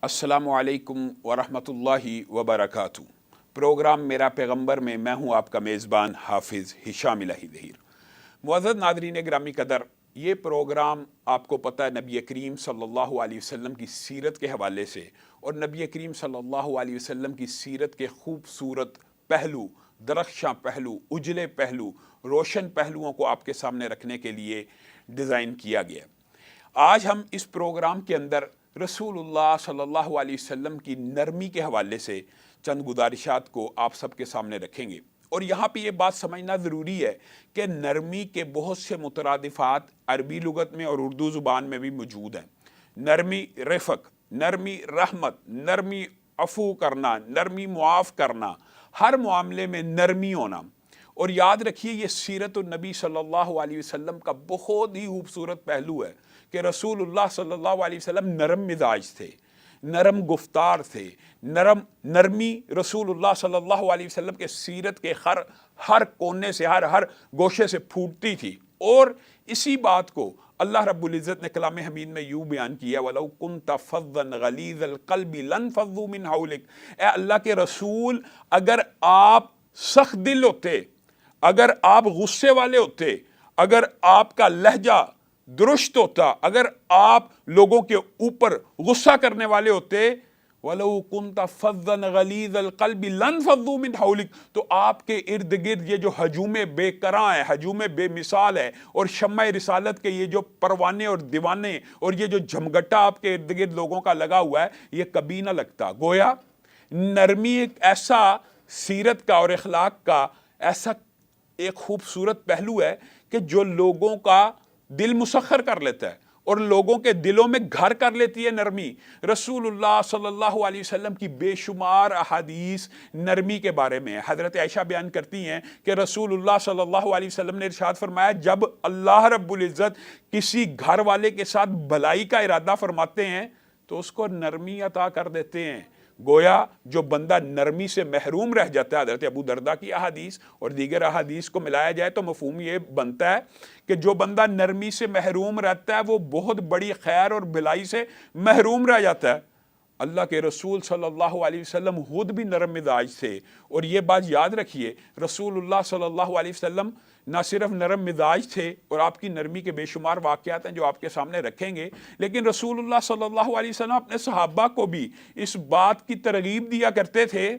السلام علیکم ورحمۃ اللہ وبرکاتہ۔ پروگرام میرا پیغمبر میں میں ہوں آپ کا میزبان حافظ ہشام الہی ظہیر۔ معزز ناظرین گرامی قدر، یہ پروگرام آپ کو پتہ ہے نبی کریم صلی اللہ علیہ وسلم کی سیرت کے حوالے سے اور نبی کریم صلی اللہ علیہ وسلم کی سیرت کے خوبصورت پہلو، درخشاں پہلو، اجلے پہلو، روشن پہلوؤں کو آپ کے سامنے رکھنے کے لیے ڈیزائن کیا گیا۔ آج ہم اس پروگرام کے اندر رسول اللہ صلی اللہ علیہ وسلم کی نرمی کے حوالے سے چند گزارشات کو آپ سب کے سامنے رکھیں گے، اور یہاں پہ یہ بات سمجھنا ضروری ہے کہ نرمی کے بہت سے مترادفات عربی لغت میں اور اردو زبان میں بھی موجود ہیں۔ نرمی رفق، نرمی رحمت، نرمی عفو کرنا، نرمی معاف کرنا، ہر معاملے میں نرمی ہونا۔ اور یاد رکھیے یہ سیرت النبی صلی اللہ علیہ وسلم کا بہت ہی خوبصورت پہلو ہے کہ رسول اللہ صلی اللہ علیہ وسلم نرم مزاج تھے، نرم گفتار تھے، نرمی رسول اللہ صلی اللہ علیہ وسلم کے سیرت کے ہر کونے سے، ہر گوشے سے پھوٹتی تھی۔ اور اسی بات کو اللہ رب العزت نے کلام حمید میں یوں بیان کیا، وَلَوْ كُنْتَ فَظًّا غَلِيظَ الْقَلْبِ لَانفَضُّوا مِنْ حَوْلِكَ۔ اے اللہ کے رسول، اگر آپ سخت دل ہوتے، اگر آپ غصے والے ہوتے، اگر آپ کا لہجہ درست ہوتا، اگر آپ لوگوں کے اوپر غصہ کرنے والے ہوتے، وَلَوْ كُنْتَ فَظًّا غَلِيظَ الْقَلْبِ لَانفَضُّوا مِنْ حَوْلِكَ، تو آپ کے ارد گرد یہ جو ہجوم بے کراں ہے، ہجوم بے مثال ہے، اور شمع رسالت کے یہ جو پروانے اور دیوانے اور یہ جو جھمگٹا آپ کے ارد گرد لوگوں کا لگا ہوا ہے، یہ کبھی نہ لگتا۔ گویا نرمی ایک ایسا سیرت کا اور اخلاق کا ایسا ایک خوبصورت پہلو ہے کہ جو لوگوں کا دل مسخر کر لیتا ہے اور لوگوں کے دلوں میں گھر کر لیتی ہے نرمی۔ رسول اللہ صلی اللہ علیہ وسلم کی بے شمار احادیث نرمی کے بارے میں ہے۔ حضرت عائشہ بیان کرتی ہیں کہ رسول اللہ صلی اللہ علیہ وسلم نے ارشاد فرمایا، جب اللہ رب العزت کسی گھر والے کے ساتھ بھلائی کا ارادہ فرماتے ہیں تو اس کو نرمی عطا کر دیتے ہیں۔ گویا جو بندہ نرمی سے محروم رہ جاتا ہے، حضرت ابو درداء کی احادیث اور دیگر احادیث کو ملایا جائے تو مفہوم یہ بنتا ہے کہ جو بندہ نرمی سے محروم رہتا ہے وہ بہت بڑی خیر اور بھلائی سے محروم رہ جاتا ہے۔ اللہ کے رسول صلی اللہ علیہ وسلم خود بھی نرم مزاج تھے، اور یہ بات یاد رکھیے، رسول اللہ صلی اللہ علیہ وسلم نہ صرف نرم مزاج تھے، اور آپ کی نرمی کے بے شمار واقعات ہیں جو آپ کے سامنے رکھیں گے، لیکن رسول اللہ صلی اللہ علیہ وسلم اپنے صحابہ کو بھی اس بات کی ترغیب دیا کرتے تھے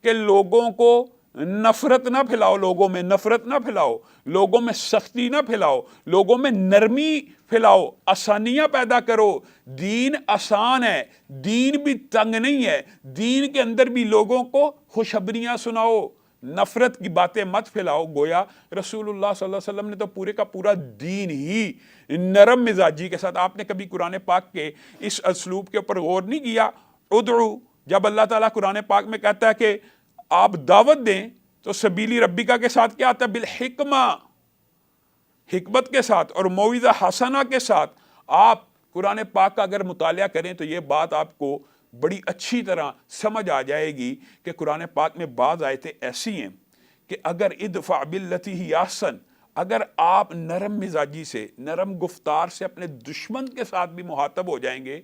کہ لوگوں کو نفرت نہ پھیلاؤ، لوگوں میں نفرت نہ پھیلاؤ، لوگوں میں سختی نہ پھیلاؤ، لوگوں میں نرمی پھیلاؤ، آسانیاں پیدا کرو۔ دین آسان ہے، دین بھی تنگ نہیں ہے، دین کے اندر بھی لوگوں کو خوشخبریاں سناؤ، نفرت کی باتیں مت پھیلاؤ۔ گویا رسول اللہ صلی اللہ علیہ وسلم نے تو پورے کا پورا دین ہی نرم مزاجی کے ساتھ۔ آپ نے کبھی قرآن پاک کے اس اسلوب کے اوپر غور نہیں کیا؟ ادعو، جب اللہ تعالیٰ قرآن پاک میں کہتا ہے کہ آپ دعوت دیں تو سبیلی ربکا کے ساتھ کیا آتا ہے؟ بالحکمہ، حکمت کے ساتھ اور موعظہ حسنہ کے ساتھ۔ آپ قرآن پاک کا اگر مطالعہ کریں تو یہ بات آپ کو بڑی اچھی طرح سمجھ آ جائے گی کہ قرآن پاک میں بعض آیتیں ایسی ہیں کہ اگر ادفع باللتی ہی احسن، اگر آپ نرم مزاجی سے، نرم گفتار سے اپنے دشمن کے ساتھ بھی مخاطب ہو جائیں گے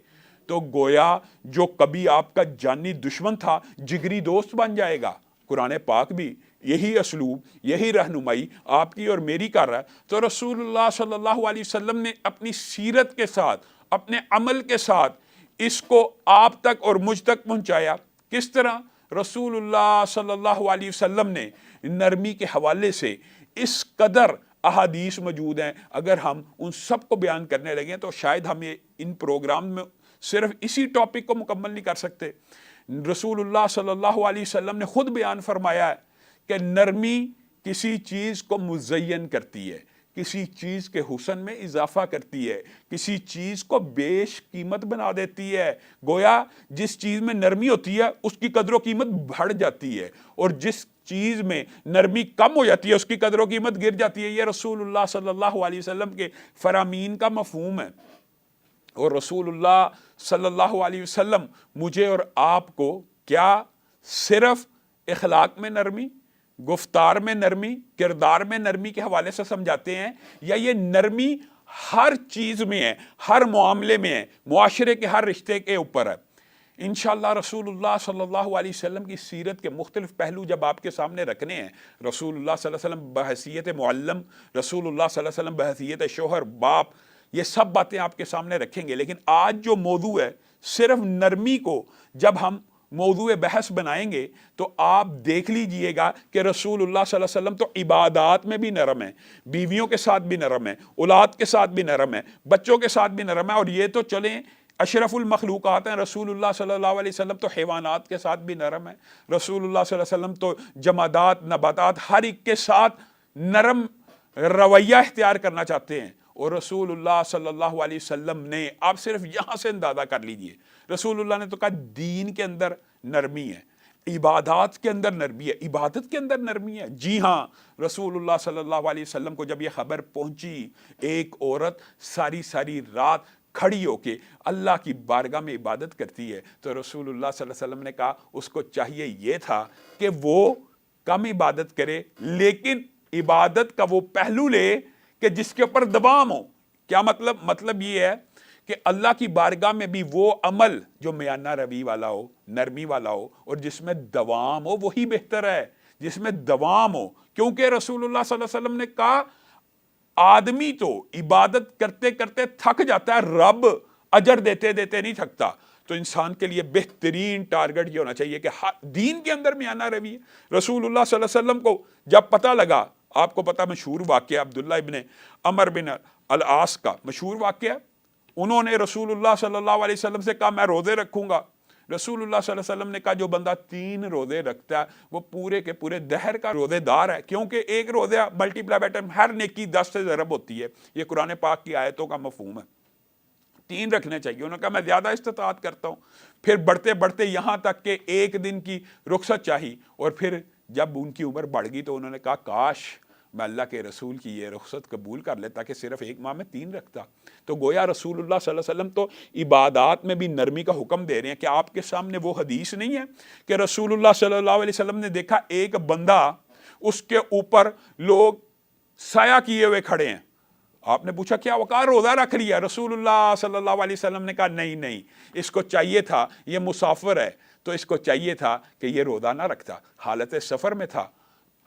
تو گویا جو کبھی آپ کا جانی دشمن تھا جگری دوست بن جائے گا۔ قرآن پاک بھی یہی اسلوب، یہی رہنمائی آپ کی اور میری کر رہا ہے۔ تو رسول اللہ صلی اللہ علیہ وسلم نے اپنی سیرت کے ساتھ، اپنے عمل کے ساتھ اس کو آپ تک اور مجھ تک پہنچایا۔ کس طرح؟ رسول اللہ صلی اللہ علیہ وسلم نے نرمی کے حوالے سے اس قدر احادیث موجود ہیں، اگر ہم ان سب کو بیان کرنے لگیں تو شاید ہم ان پروگرام میں صرف اسی ٹاپک کو مکمل نہیں کر سکتے۔ رسول اللہ صلی اللہ علیہ وسلم نے خود بیان فرمایا ہے کہ نرمی کسی چیز کو مزین کرتی ہے، کسی چیز کے حسن میں اضافہ کرتی ہے، کسی چیز کو بیش قیمت بنا دیتی ہے۔ گویا جس چیز میں نرمی ہوتی ہے اس کی قدر و قیمت بڑھ جاتی ہے، اور جس چیز میں نرمی کم ہو جاتی ہے اس کی قدر و قیمت گر جاتی ہے۔ یہ رسول اللہ صلی اللہ علیہ وسلم کے فرامین کا مفہوم ہے۔ اور رسول اللہ صلی اللہ علیہ وسلم مجھے اور آپ کو کیا صرف اخلاق میں نرمی، گفتار میں نرمی، کردار میں نرمی کے حوالے سے سمجھاتے ہیں، یا یہ نرمی ہر چیز میں ہے، ہر معاملے میں ہے، معاشرے کے ہر رشتے کے اوپر ہے؟ انشاءاللہ رسول اللہ صلی اللہ علیہ وسلم کی سیرت کے مختلف پہلو جب آپ کے سامنے رکھنے ہیں، رسول اللہ صلی اللہ علیہ وسلم بحیثیت معلم، رسول اللہ صلی اللہ علیہ وسلم بحیثیت شوہر باپ، یہ سب باتیں آپ کے سامنے رکھیں گے. لیکن آج جو موضوع ہے، صرف نرمی کو جب ہم موضوع بحث بنائیں گے تو آپ دیکھ لیجئے گا کہ رسول اللہ صلی اللہ علیہ وسلم تو عبادات میں بھی نرم ہے، بیویوں کے ساتھ بھی نرم ہے، اولاد کے ساتھ بھی نرم ہے، بچوں کے ساتھ بھی نرم ہے. اور یہ تو چلیں اشرف المخلوقات ہیں، رسول اللہ صلی اللہ علیہ وسلم تو حیوانات کے ساتھ بھی نرم ہے، رسول اللہ صلی اللہ علیہ وسلم تو جمادات نباتات ہر ایک کے ساتھ نرم رویہ اختیار کرنا چاہتے ہیں. اور رسول اللہ صلی اللہ علیہ وسلم نے، آپ صرف یہاں سے اندازہ کر لیجئے، رسول اللہ نے تو کہا دین کے اندر نرمی ہے، عبادات کے اندر نرمی ہے، عبادت کے اندر نرمی ہے. جی ہاں، رسول اللہ صلی اللہ علیہ وسلم کو جب یہ خبر پہنچی ایک عورت ساری رات کھڑی ہو کے اللہ کی بارگاہ میں عبادت کرتی ہے، تو رسول اللہ صلی اللہ علیہ وسلم نے کہا اس کو چاہیے یہ تھا کہ وہ کم عبادت کرے لیکن عبادت کا وہ پہلو لے کہ جس کے اوپر دوام ہو. کیا مطلب یہ ہے کہ اللہ کی بارگاہ میں بھی وہ عمل جو میانہ روی والا ہو، نرمی والا ہو، اور جس میں دوام ہو وہی بہتر ہے، جس میں دوام ہو. کیونکہ رسول اللہ صلی اللہ علیہ وسلم نے کہا آدمی تو عبادت کرتے کرتے تھک جاتا ہے، رب اجر دیتے دیتے نہیں تھکتا. تو انسان کے لیے بہترین ٹارگٹ یہ ہونا چاہیے کہ دین کے اندر میانہ روی ہے. رسول اللہ صلی اللہ علیہ وسلم کو جب پتہ لگا، آپ کو پتہ مشہور واقعہ عبداللہ ابن عمر بن العاص کا مشہور واقعہ، انہوں نے رسول اللہ صلی اللہ علیہ وسلم سے کہا میں روزے رکھوں گا. رسول اللہ صلی اللہ علیہ وسلم نے کہا جو بندہ 3 روزے رکھتا ہے وہ پورے کے پورے دہر کا روزے دار ہے، کیونکہ ایک روزہ ملٹی پلائی بائی 10، ہر نیکی 10 سے ضرب ہوتی ہے. یہ قرآن پاک کی آیتوں کا مفہوم ہے. 3 رکھنے چاہیے. انہوں نے کہا میں زیادہ استطاعت کرتا ہوں. پھر بڑھتے بڑھتے یہاں تک کہ 1 دن کی رخصت چاہی، اور پھر جب ان کی عمر بڑھ گئی تو انہوں نے کہا کاش میں اللہ کے رسول کی یہ رخصت قبول کر لیتا کہ صرف 1 ماہ میں 3 رکھتا. تو گویا رسول اللہ صلی اللہ علیہ وسلم تو عبادات میں بھی نرمی کا حکم دے رہے ہیں. کہ آپ کے سامنے وہ حدیث نہیں ہے کہ رسول اللہ صلی اللہ علیہ وسلم نے دیکھا ایک بندہ، اس کے اوپر لوگ سایہ کیے ہوئے کھڑے ہیں. آپ نے پوچھا کیا وقار روزہ رکھ لیا؟ رسول اللہ صلی اللہ علیہ وسلم نے کہا نہیں، اس کو چاہیے تھا، یہ مسافر ہے تو اس کو چاہیے تھا کہ یہ روزہ نہ رکھتا، حالت سفر میں تھا.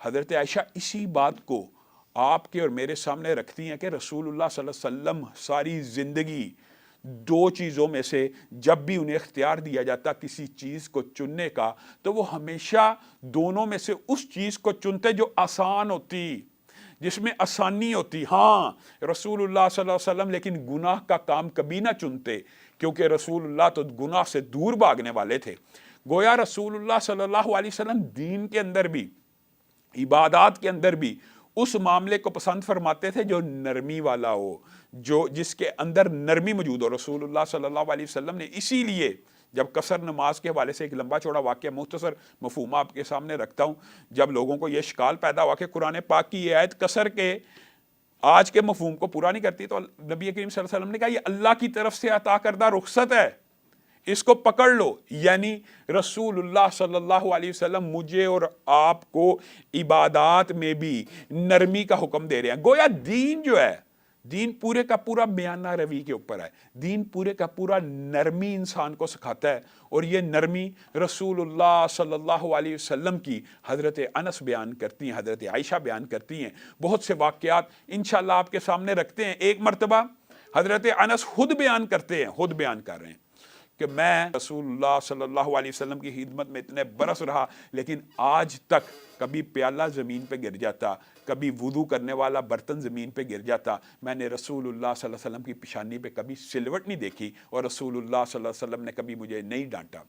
حضرت عائشہ اسی بات کو آپ کے اور میرے سامنے رکھتی ہیں کہ رسول اللہ صلی اللہ علیہ وسلم ساری زندگی 2 چیزوں میں سے جب بھی انہیں اختیار دیا جاتا کسی چیز کو چننے کا، تو وہ ہمیشہ دونوں میں سے اس چیز کو چنتے جو آسان ہوتی، جس میں آسانی ہوتی. ہاں رسول اللہ صلی اللہ علیہ وسلم لیکن گناہ کا کام کبھی نہ چنتے، کیونکہ رسول اللہ تو گناہ سے دور بھاگنے والے تھے. گویا رسول اللہ صلی اللہ علیہ وسلم دین کے اندر بھی، عبادات کے اندر بھی اس معاملے کو پسند فرماتے تھے جو نرمی والا ہو، جس کے اندر نرمی موجود ہو. رسول اللہ صلی اللہ علیہ وسلم نے اسی لیے جب قصر نماز کے حوالے سے ایک لمبا چوڑا واقعہ مختصر مفہوم آپ کے سامنے رکھتا ہوں، جب لوگوں کو یہ اشکال پیدا ہوا کہ قرآن پاک کی یہ آیت قصر کے آج کے مفہوم کو پورا نہیں کرتی، تو نبی کریم صلی اللہ علیہ وسلم نے کہا یہ اللہ کی طرف سے عطا کردہ رخصت ہے، اس کو پکڑ لو. یعنی رسول اللہ صلی اللہ علیہ وسلم مجھے اور آپ کو عبادات میں بھی نرمی کا حکم دے رہے ہیں. گویا دین جو ہے، دین پورے کا پورا میانہ روی کے اوپر ہے. دین پورے کا پورا نرمی انسان کو سکھاتا ہے، اور یہ نرمی رسول اللہ صلی اللہ علیہ وسلم کی حضرت انس بیان کرتی ہیں، حضرت عائشہ بیان کرتی ہیں. بہت سے واقعات انشاءاللہ آپ کے سامنے رکھتے ہیں. ایک مرتبہ حضرت انس خود بیان کرتے ہیں، خود بیان کر رہے ہیں کہ میں رسول اللہ صلی اللہ علیہ وسلم کی خدمت میں اتنے برس رہا، لیکن آج تک کبھی پیالہ زمین پہ گر جاتا، کبھی وضو کرنے والا برتن زمین پہ گر جاتا، میں نے رسول اللہ صلی اللہ علیہ وسلم کی پیشانی پہ کبھی سلوٹ نہیں دیکھی، اور رسول اللہ صلی اللہ علیہ وسلم نے کبھی مجھے نہیں ڈانٹا.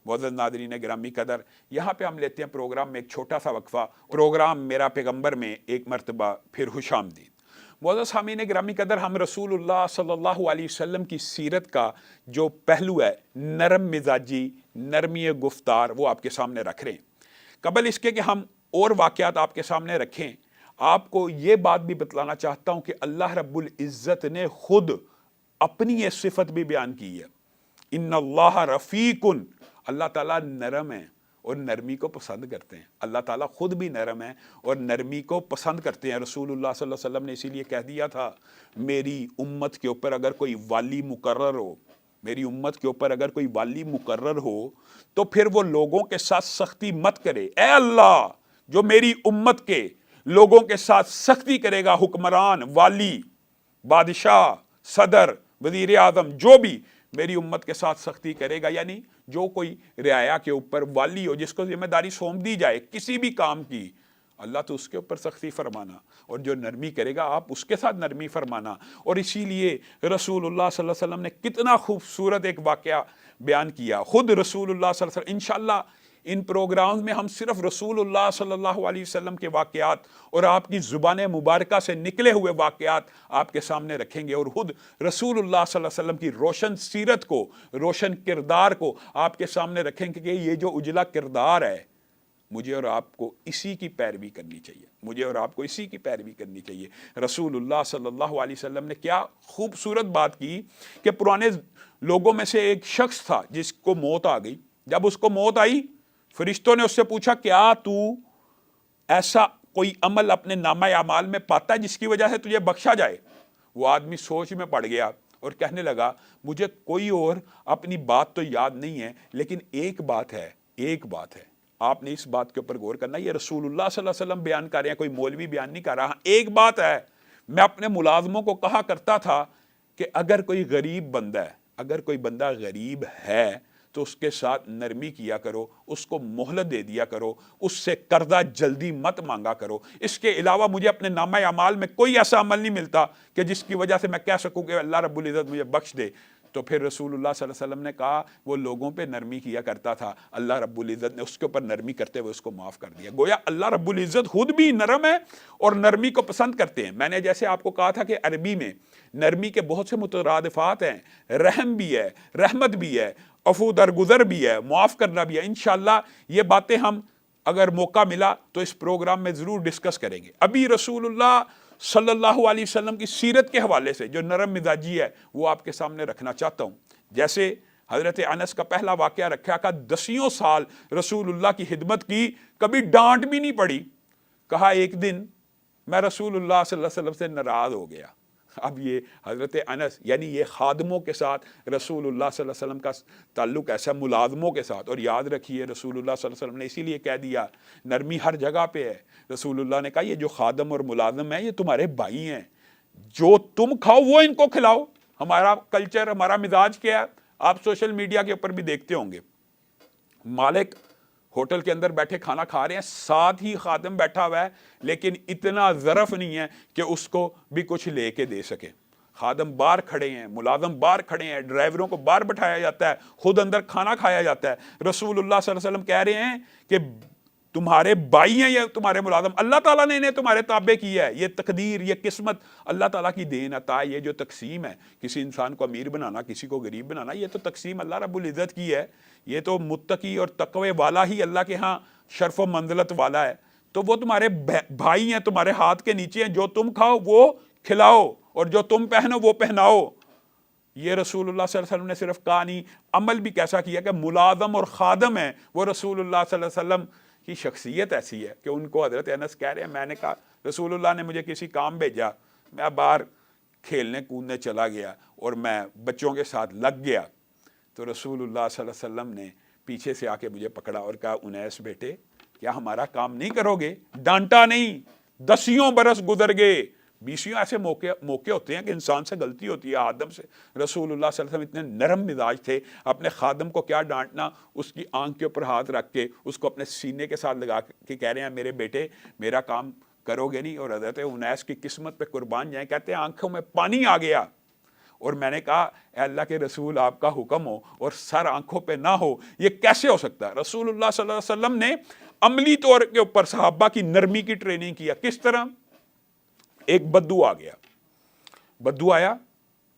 معزز ناظرین گرامی قدر، یہاں پہ ہم لیتے ہیں پروگرام میں ایک چھوٹا سا وقفہ. پروگرام میرا پیغمبر میں ایک مرتبہ پھر خوش آمدید. معزز سامعین گرامی قدر، ہم رسول اللہ صلی اللہ علیہ وسلم کی سیرت کا جو پہلو ہے نرم مزاجی، نرمی گفتار، وہ آپ کے سامنے رکھ رہے ہیں. قبل اس کے کہ ہم اور واقعات آپ کے سامنے رکھیں، آپ کو یہ بات بھی بتلانا چاہتا ہوں کہ اللہ رب العزت نے خود اپنی یہ صفت بھی بیان کی ہے. ان اللہ رفیق، اللہ تعالیٰ نرم ہے اور نرمی کو پسند کرتے ہیں. اللہ تعالیٰ خود بھی نرم ہے اور نرمی کو پسند کرتے ہیں. رسول اللہ صلی اللہ علیہ وسلم نے اسی لیے کہہ دیا تھا میری امت کے اوپر اگر کوئی والی مقرر ہو، میری امت کے اوپر اگر کوئی والی مقرر ہو تو پھر وہ لوگوں کے ساتھ سختی مت کرے. اے اللہ جو میری امت کے لوگوں کے ساتھ سختی کرے گا، حکمران، والی، بادشاہ، صدر، وزیر اعظم، جو بھی میری امت کے ساتھ سختی کرے گا، یعنی جو کوئی رعایا کے اوپر والی ہو جس کو ذمہ داری سونپ دی جائے کسی بھی کام کی، اللہ تو اس کے اوپر سختی فرمانا، اور جو نرمی کرے گا آپ اس کے ساتھ نرمی فرمانا. اور اسی لیے رسول اللہ صلی اللہ علیہ وسلم نے کتنا خوبصورت ایک واقعہ بیان کیا. خود رسول اللہ صلی اللہ علیہ وسلم، انشاءاللہ ان پروگرامز میں ہم صرف رسول اللہ صلی اللہ علیہ وسلم کے واقعات اور آپ کی زبان مبارکہ سے نکلے ہوئے واقعات آپ کے سامنے رکھیں گے، اور خود رسول اللہ صلی اللہ علیہ وسلم کی روشن سیرت کو، روشن کردار کو آپ کے سامنے رکھیں گے کہ یہ جو اجلا کردار ہے، مجھے اور آپ کو اسی کی پیروی کرنی چاہیے، مجھے اور آپ کو اسی کی پیروی کرنی چاہیے. رسول اللہ صلی اللہ علیہ وسلم نے کیا خوبصورت بات کی کہ پرانے لوگوں میں سے ایک شخص تھا جس کو موت آ گئی. جب اس کو موت آئی، فرشتوں نے اس سے پوچھا کیا تو ایسا کوئی عمل اپنے نامہ اعمال میں پاتا ہے جس کی وجہ سے تجھے بخشا جائے؟ وہ آدمی سوچ میں پڑ گیا اور کہنے لگا مجھے کوئی اور اپنی بات تو یاد نہیں ہے، لیکن ایک بات ہے. آپ نے اس بات کے اوپر غور کرنا، یہ رسول اللہ صلی اللہ علیہ وسلم بیان کر رہے ہیں، کوئی مولوی بیان نہیں کر رہا. ایک بات ہے، میں اپنے ملازموں کو کہا کرتا تھا کہ اگر کوئی غریب بندہ ہے، اگر کوئی بندہ غریب ہے تو اس کے ساتھ نرمی کیا کرو، اس کو مہلت دے دیا کرو، اس سے قرضہ جلدی مت مانگا کرو. اس کے علاوہ مجھے اپنے نامہ اعمال میں کوئی ایسا عمل نہیں ملتا کہ جس کی وجہ سے میں کہہ سکوں کہ اللہ رب العزت مجھے بخش دے. تو پھر رسول اللہ صلی اللہ علیہ وسلم نے کہا وہ لوگوں پہ نرمی کیا کرتا تھا، اللہ رب العزت نے اس کے اوپر نرمی کرتے ہوئے اس کو معاف کر دیا. گویا اللہ رب العزت خود بھی نرم ہے اور نرمی کو پسند کرتے ہیں. میں نے جیسے آپ کو کہا تھا کہ عربی میں نرمی کے بہت سے مترادفات ہیں، رحم بھی ہے، رحمت بھی ہے، عفو درگزر بھی ہے، معاف کرنا بھی ہے. انشاءاللہ یہ باتیں ہم اگر موقع ملا تو اس پروگرام میں ضرور ڈسکس کریں گے. ابھی رسول اللہ صلی اللہ علیہ وسلم کی سیرت کے حوالے سے جو نرم مزاجی ہے وہ آپ کے سامنے رکھنا چاہتا ہوں. جیسے حضرت انس کا پہلا واقعہ رکھا کہ 10 سال رسول اللہ کی خدمت کی، کبھی ڈانٹ بھی نہیں پڑی. کہا ایک دن میں رسول اللہ صلی اللہ علیہ وسلم سے ناراض ہو گیا. اب یہ حضرت انس، یعنی یہ خادموں کے ساتھ رسول اللہ صلی اللہ علیہ وسلم کا تعلق ایسا ملازموں کے ساتھ. اور یاد رکھیے رسول اللہ صلی اللہ علیہ وسلم نے اسی لیے کہہ دیا نرمی ہر جگہ پہ ہے. رسول اللہ نے کہا یہ جو خادم اور ملازم ہیں یہ تمہارے بھائی ہیں، جو تم کھاؤ وہ ان کو کھلاؤ. ہمارا کلچر، ہمارا مزاج کیا ہے، آپ سوشل میڈیا کے اوپر بھی دیکھتے ہوں گے. مالک ہوٹل کے اندر بیٹھے کھانا کھا رہے ہیں، ساتھ ہی خادم بیٹھا ہوا ہے، لیکن اتنا ظرف نہیں ہے کہ اس کو بھی کچھ لے کے دے سکے. خادم باہر کھڑے ہیں، ملازم باہر کھڑے ہیں، ڈرائیوروں کو باہر بٹھایا جاتا ہے، خود اندر کھانا کھایا جاتا ہے. رسول اللہ صلی اللہ علیہ وسلم کہہ رہے ہیں کہ تمہارے بھائی ہیں یا تمہارے ملازم، اللہ تعالیٰ نے انہیں تمہارے تابع کیا ہے. یہ تقدیر، یہ قسمت اللہ تعالیٰ کی دین عطا ہے. یہ جو تقسیم ہے، کسی انسان کو امیر بنانا، کسی کو غریب بنانا، یہ تو تقسیم اللہ رب العزت کی ہے. یہ تو متقی اور تقوی والا ہی اللہ کے ہاں شرف و منزلت والا ہے. تو وہ تمہارے بھائی ہیں، تمہارے ہاتھ کے نیچے ہیں، جو تم کھاؤ وہ کھلاؤ اور جو تم پہنو وہ پہناؤ. یہ رسول اللہ صلی اللہ علیہ وسلم نے صرف کہا نہیں، عمل بھی کیسا کیا کہ ملازم اور خادم ہیں وہ رسول اللہ صلی اللہ علیہ وسلم کی شخصیت ایسی ہے کہ ان کو حضرت انس کہہ رہے ہیں میں نے کہا رسول اللہ نے مجھے کسی کام بھیجا، میں باہر کھیلنے کودنے چلا گیا اور میں بچوں کے ساتھ لگ گیا. تو رسول اللہ صلی اللہ علیہ وسلم نے پیچھے سے آ کے مجھے پکڑا اور کہا انیس بیٹے کیا ہمارا کام نہیں کرو گے؟ ڈانٹا نہیں. 10 برس گزر گئے، 20 ایسے موقع ہوتے ہیں کہ انسان سے غلطی ہوتی ہے، آدم سے. رسول اللہ صلی اللہ علیہ وسلم اتنے نرم مزاج تھے، اپنے خادم کو کیا ڈانٹنا، اس کی آنکھ کے اوپر ہاتھ رکھ کے اس کو اپنے سینے کے ساتھ لگا کے کہہ رہے ہیں میرے بیٹے میرا کام کرو گے نہیں. اور حضرت انیس کی قسمت پہ قربان جائیں، کہتے ہیں آنکھوں میں پانی آ گیا اور میں نے کہا اے اللہ کے رسول آپ کا حکم ہو اور سر آنکھوں پہ نہ ہو، یہ کیسے ہو سکتا ہے؟ رسول اللہ صلی اللہ علیہ وسلم نے عملی طور کے اوپر صحابہ کی نرمی کی ٹریننگ کیا. کس طرح؟ ایک بدو آ گیا، بدو آیا،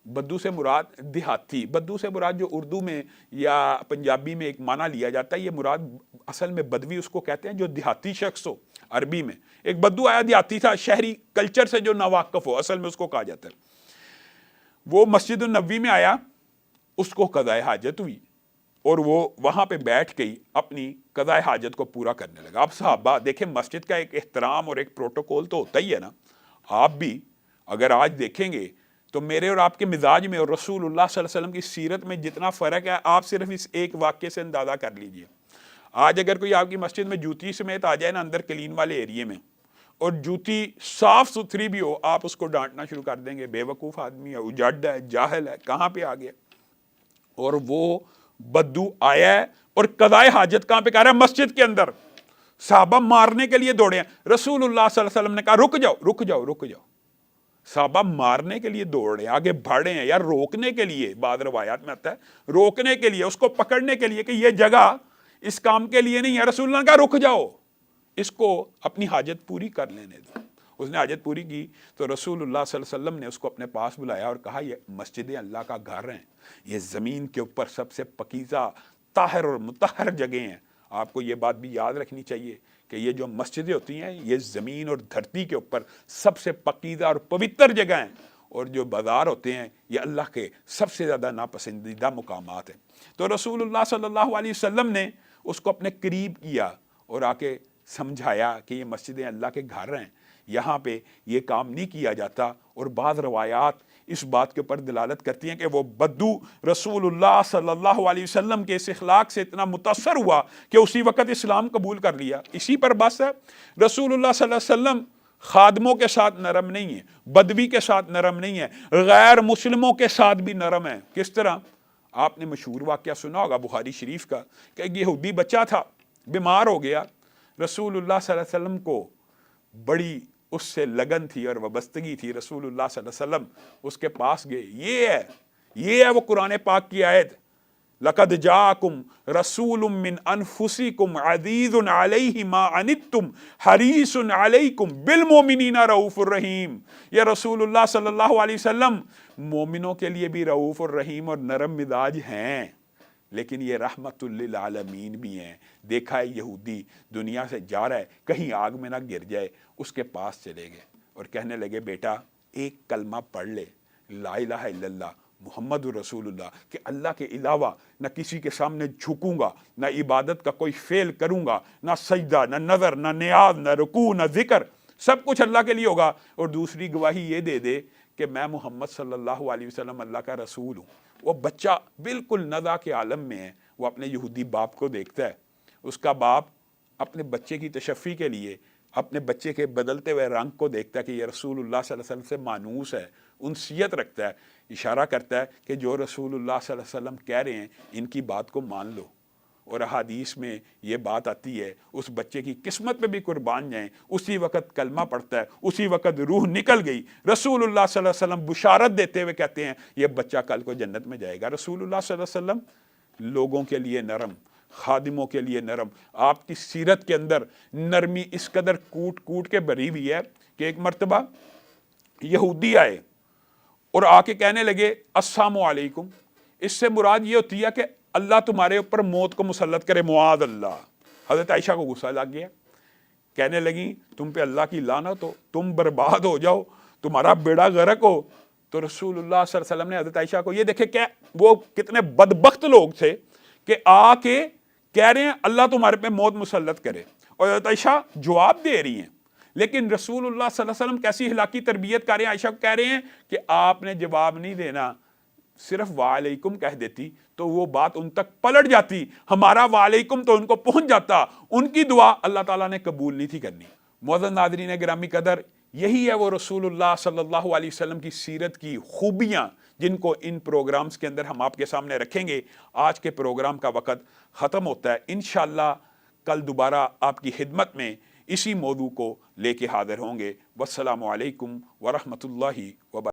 بدو سے مراد دیہاتی، بدو سے مراد جو اردو میں یا پنجابی میں ایک معنی لیا جاتا ہے، یہ مراد اصل میں بدوی اس کو کہتے ہیں جو دیہاتی شخص ہو. عربی میں ایک بدو آیا، دیہاتی تھا، شہری کلچر سے جو ناواقف ہو، اصل میں اس کو کہا جاتا ہے. وہ مسجد النبی میں آیا، اس کو قضائے حاجت ہوئی اور وہ وہاں پہ بیٹھ گئی اپنی قضائے حاجت کو پورا کرنے لگا. اب صحابہ دیکھیں مسجد کا ایک احترام اور ایک پروٹوکول تو ہوتا ہی ہے نا. آپ بھی اگر آج دیکھیں گے تو میرے اور آپ کے مزاج میں اور رسول اللہ صلی اللہ علیہ وسلم کی سیرت میں جتنا فرق ہے آپ صرف اس ایک واقعے سے اندازہ کر لیجئے. آج اگر کوئی آپ کی مسجد میں جوتی سمیت آ جائے نا اندر کلین والے ایریے میں, اور جوتی صاف ستھری بھی ہو, آپ اس کو ڈانٹنا شروع کر دیں گے, بے وقوف آدمی ہے, اجڑ ہے, جاہل ہے, کہاں پہ آ گیا. اور وہ بدو آیا ہے اور قضائے حاجت کہاں پہ کر رہا ہے؟ مسجد کے اندر. صحابہ مارنے کے لیے دوڑے ہیں, رسول اللہ صلی اللہ علیہ وسلم نے کہا رک جاؤ رک جاؤ رک جاؤ. صحابہ مارنے کے لیے دوڑ رہے ہیں, آگے بڑھے ہیں, یا روکنے کے لیے, بعض روایات میں آتا ہے روکنے کے لیے, اس کو پکڑنے کے لیے کہ یہ جگہ اس کام کے لیے نہیں ہے. رسول اللہ نے کہا رک جاؤ, اس کو اپنی حاجت پوری کر لینے دو. اس نے حاجت پوری کی تو رسول اللہ صلی اللہ علیہ وسلم نے اس کو اپنے پاس بلایا اور کہا یہ مسجد اللہ کا گھر ہیں, یہ زمین کے اوپر سب سے پاکیزہ طاہر اور مطہر جگہیں ہیں. آپ کو یہ بات بھی یاد رکھنی چاہیے کہ یہ جو مسجدیں ہوتی ہیں یہ زمین اور دھرتی کے اوپر سب سے پاکیزہ اور پوتر جگہ ہیں, اور جو بازار ہوتے ہیں یہ اللہ کے سب سے زیادہ ناپسندیدہ مقامات ہیں. تو رسول اللہ صلی اللہ علیہ وسلم نے اس کو اپنے قریب کیا اور آ کے سمجھایا کہ یہ مسجدیں اللہ کے گھر ہیں, یہاں پہ یہ کام نہیں کیا جاتا. اور بعض روایات اس بات کے اوپر دلالت کرتی ہیں کہ وہ بدو رسول اللہ صلی اللہ علیہ وسلم کے اس اخلاق سے اتنا متاثر ہوا کہ اسی وقت اسلام قبول کر لیا. اسی پر بس ہے, رسول اللہ صلی اللہ علیہ وسلم خادموں کے ساتھ نرم نہیں ہے, بدوی کے ساتھ نرم نہیں ہے, غیر مسلموں کے ساتھ بھی نرم ہے. کس طرح؟ آپ نے مشہور واقعہ سنا ہوگا بخاری شریف کا کہ ایک یہودی بچہ تھا, بیمار ہو گیا. رسول اللہ صلی اللہ علیہ وسلم کو بڑی اس سے لگن تھی اور وابستگی تھی. رسول اللہ صلی اللہ علیہ وسلم اس کے پاس گئے. یہ ہے وہ قرآن پاک کی آیت, لقد جاءکم رسول من انفسکم عزیز علیہ ما عنتم حریص علیکم بالمؤمنین رؤوف الرحیم. یہ رسول اللہ صلی اللہ علیہ وسلم مومنوں کے لیے بھی رؤوف الرحیم اور نرم مزاج ہیں, لیکن یہ رحمت للعالمین بھی ہیں. دیکھا ہے یہودی دنیا سے جا رہا ہے, کہیں آگ میں نہ گر جائے, اس کے پاس چلے گئے اور کہنے لگے بیٹا ایک کلمہ پڑھ لے, لا الہ الا اللہ محمد رسول اللہ, کہ اللہ کے علاوہ نہ کسی کے سامنے جھکوں گا, نہ عبادت کا کوئی فعل کروں گا, نہ سجدہ, نہ نظر, نہ نیاز, نہ رکوع, نہ ذکر, سب کچھ اللہ کے لیے ہوگا. اور دوسری گواہی یہ دے دے کہ میں محمد صلی اللہ علیہ وسلم اللہ کا رسول ہوں. وہ بچہ بالکل نزا کے عالم میں ہے, وہ اپنے یہودی باپ کو دیکھتا ہے. اس کا باپ اپنے بچے کی تشفی کے لیے اپنے بچے کے بدلتے ہوئے رنگ کو دیکھتا ہے کہ یہ رسول اللہ صلی اللہ علیہ وسلم سے مانوس ہے, انسیت رکھتا ہے, اشارہ کرتا ہے کہ جو رسول اللہ صلی اللہ علیہ وسلم کہہ رہے ہیں ان کی بات کو مان لو. اور احادیث میں یہ بات آتی ہے اس بچے کی قسمت پہ بھی قربان جائیں. اسی وقت کلمہ پڑھتا ہے, اسی وقت روح نکل گئی. رسول اللہ صلی اللہ علیہ وسلم بشارت دیتے ہوئے کہتے ہیں یہ بچہ کل کو جنت میں جائے گا. رسول اللہ صلی اللہ علیہ وسلم لوگوں کے لیے نرم, خادموں کے لیے نرم. آپ کی سیرت کے اندر نرمی اس قدر کوٹ کوٹ کے بھری ہوئی ہے کہ ایک مرتبہ یہودی آئے اور آ کے کہنے لگے السلام علیکم. اس سے مراد یہ ہوتی ہے کہ اللہ تمہارے اوپر موت کو مسلط کرے, معاذ اللہ. حضرت عائشہ کو غصہ لگ گیا, کہنے لگی تم پہ اللہ کی لعنت ہو, تم برباد ہو جاؤ, تمہارا بیڑا غرق ہو. تو رسول اللہ صلی اللہ علیہ وسلم نے حضرت عائشہ کو, یہ دیکھے کہ وہ کتنے بدبخت لوگ تھے کہ آ کے کہہ رہے ہیں اللہ تمہارے پہ موت مسلط کرے, اور حضرت عائشہ جواب دے رہی ہیں. لیکن رسول اللہ صلی اللہ علیہ وسلم کیسی اخلاقی تربیت کر رہے ہیں, عائشہ کو کہہ رہے ہیں کہ آپ نے جواب نہیں دینا, صرف وعلیکم کہہ دیتی تو وہ بات ان تک پلٹ جاتی, ہمارا وعلیکم تو ان کو پہنچ جاتا, ان کی دعا اللہ تعالیٰ نے قبول نہیں تھی کرنی. معزز ناظرین گرامی قدر, یہی ہے وہ رسول اللہ صلی اللہ علیہ وسلم کی سیرت کی خوبیاں جن کو ان پروگرامز کے اندر ہم آپ کے سامنے رکھیں گے. آج کے پروگرام کا وقت ختم ہوتا ہے, انشاءاللہ کل دوبارہ آپ کی خدمت میں اسی موضوع کو لے کے حاضر ہوں گے. والسلام علیکم ورحمۃ اللہ وبرکاتہ.